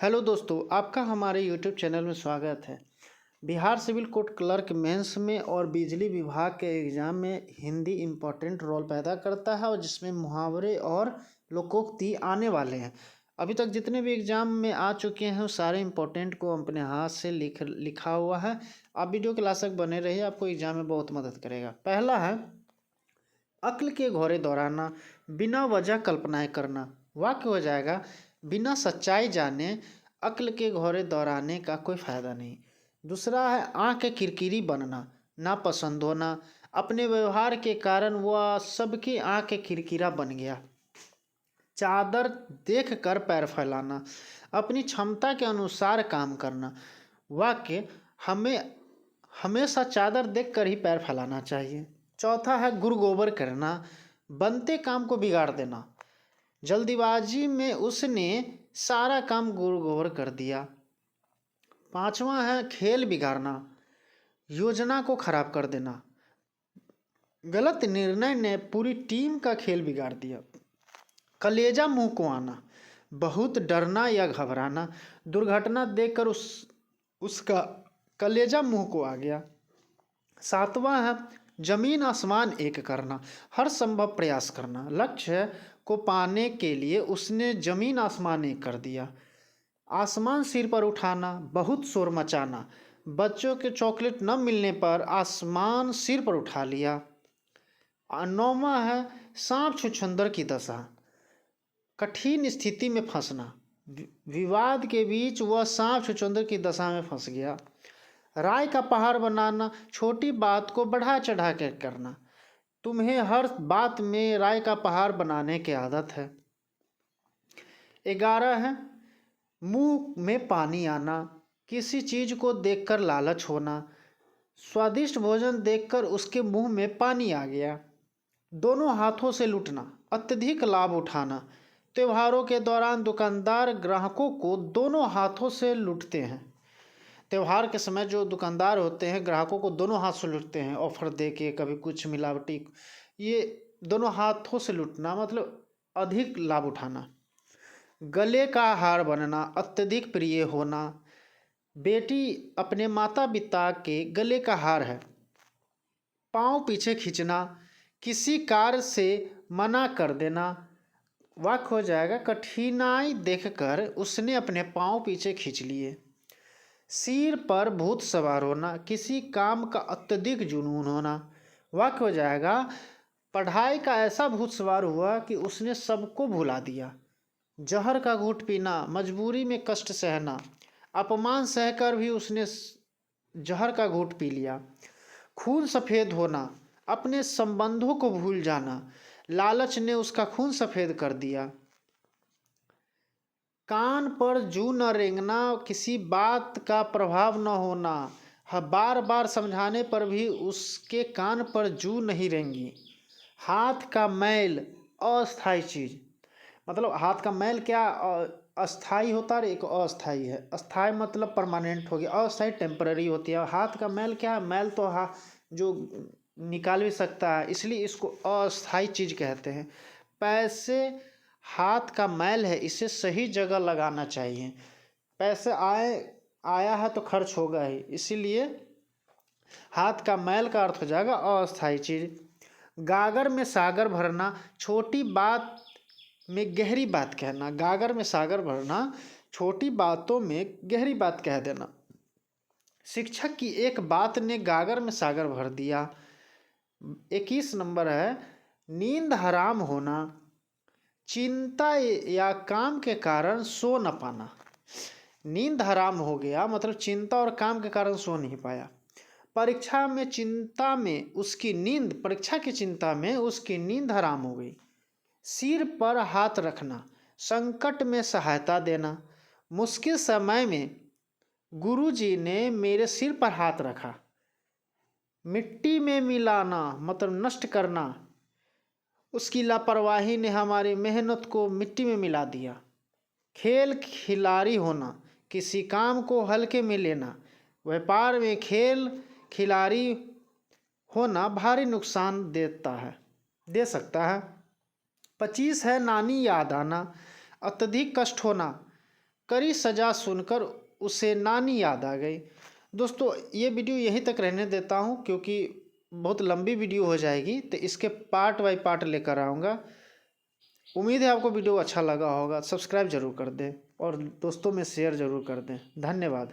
Hello दोस्तों, आपका हमारे यूट्यूब चैनल में स्वागत है। Bihar civil court clerk mains में और बिजली विभाग के एग्ज़ाम में हिंदी इम्पोर्टेंट रोल पैदा करता है और जिसमें मुहावरे और लोकोक्ति आने वाले हैं। अभी तक जितने भी एग्ज़ाम में आ चुके हैं वो सारे इम्पोर्टेंट को अपने हाथ से लिखा हुआ है। आप वीडियो क्लास तक बने रहिए, आपको एग्ज़ाम में बहुत मदद करेगा। पहला है अक्ल के घोरे दौड़ाना, बिना वजह कल्पनाएं करना। वाक्य हो जाएगा, बिना सच्चाई जाने अक्ल के घोरे दौड़ाने का कोई फायदा नहीं। दूसरा है आँख के किरकिरी बनना, नापसंद होना, अपने व्यवहार के कारण वह सबकी आँख के किरकिरा बन गया। चादर देख कर पैर फैलाना, अपनी क्षमता के अनुसार काम करना। वाक्य, हमें हमेशा चादर देख कर ही पैर फैलाना चाहिए। चौथा है गुरु गोबर करना, बनते काम को बिगाड़ देना। जल्दीबाजी में उसने सारा काम गुरु गोबर कर दिया। पांचवा है खेल बिगाड़ना, योजना को खराब कर देना। गलत निर्णय ने पूरी टीम का खेल बिगाड़ दिया। कलेजा मुंह को आना, बहुत डरना या घबराना। दुर्घटना देखकर उसका कलेजा मुंह को आ गया। सातवां है जमीन आसमान एक करना, हर संभव प्रयास करना। लक्ष्य को पाने के लिए उसने जमीन आसमान एक कर दिया। आसमान सिर पर उठाना, बहुत शोर मचाना। बच्चों के चॉकलेट न मिलने पर आसमान सिर पर उठा लिया। नौवां है सांप छुछंदर की दशा, कठिन स्थिति में फंसना। विवाद के बीच वह सांप छुछंदर की दशा में फंस गया। राय का पहाड़ बनाना, छोटी बात को बढ़ा चढ़ा कर करना। तुम्हें हर बात में राय का पहाड़ बनाने की आदत है। 11 है मुंह में पानी आना, किसी चीज को देखकर लालच होना। स्वादिष्ट भोजन देखकर उसके मुंह में पानी आ गया। दोनों हाथों से लूटना, अत्यधिक लाभ उठाना। त्योहारों के दौरान दुकानदार ग्राहकों को दोनों हाथों से लूटते हैं। त्यौहार के समय जो दुकानदार होते हैं ग्राहकों को दोनों हाथ से लूटते हैं, ऑफर दे के, कभी कुछ मिलावटी। ये दोनों हाथों से लूटना मतलब अधिक लाभ उठाना। गले का हार बनना, अत्यधिक प्रिय होना। बेटी अपने माता पिता के गले का हार है। पाँव पीछे खींचना, किसी कार्य से मना कर देना। वाक्य हो जाएगा, कठिनाई देखकर उसने अपने पाँव पीछे खींच लिए। सिर पर भूत सवार होना, किसी काम का अत्यधिक जुनून होना। वाक्य हो जाएगा, पढ़ाई का ऐसा भूत सवार हुआ कि उसने सबको भुला दिया। जहर का घूंट पीना, मजबूरी में कष्ट सहना। अपमान सहकर भी उसने जहर का घूंट पी लिया। खून सफ़ेद होना, अपने संबंधों को भूल जाना। लालच ने उसका खून सफ़ेद कर दिया। कान पर जू न रेंगना, किसी बात का प्रभाव न होना। बार बार समझाने पर भी उसके कान पर जू नहीं रेंगी। हाथ का मैल, अस्थाई चीज, मतलब हाथ का मैल क्या अस्थाई होता है, एक अस्थाई है। अस्थाई मतलब परमानेंट हो गया, अस्थाई टेम्पररी होती है। हाथ का मैल क्या है, मैल तो जो निकाल भी सकता है, इसलिए इसको अस्थाई चीज कहते हैं। पैसे हाथ का मैल है, इसे सही जगह लगाना चाहिए। पैसे आया है तो खर्च होगा ही, इसीलिए हाथ का मैल का अर्थ हो जाएगा अस्थाई चीज। गागर में सागर भरना, छोटी बात में गहरी बात कहना। गागर में सागर भरना, छोटी बातों में गहरी बात कह देना। शिक्षक की एक बात ने गागर में सागर भर दिया। 21 नंबर है नींद हराम होना, चिंता या काम के कारण सो न पाना। नींद हराम हो गया मतलब चिंता और काम के कारण सो नहीं पाया। परीक्षा की चिंता में उसकी नींद हराम हो गई। सिर पर हाथ रखना, संकट में सहायता देना। मुश्किल समय में गुरुजी ने मेरे सिर पर हाथ रखा। मिट्टी में मिलाना मतलब नष्ट करना, उसकी लापरवाही ने हमारी मेहनत को मिट्टी में मिला दिया। खेल खिलाड़ी होना, किसी काम को हल्के में लेना। व्यापार में खेल खिलाड़ी होना भारी नुकसान दे सकता है। 25 है नानी याद आना, अत्यधिक कष्ट होना। कड़ी सज़ा सुनकर उसे नानी याद आ गई। दोस्तों ये वीडियो यहीं तक रहने देता हूँ क्योंकि बहुत लंबी वीडियो हो जाएगी, तो इसके पार्ट बाय पार्ट लेकर आऊँगा। उम्मीद है आपको वीडियो अच्छा लगा होगा। सब्सक्राइब जरूर कर दें और दोस्तों में शेयर ज़रूर कर दें। धन्यवाद।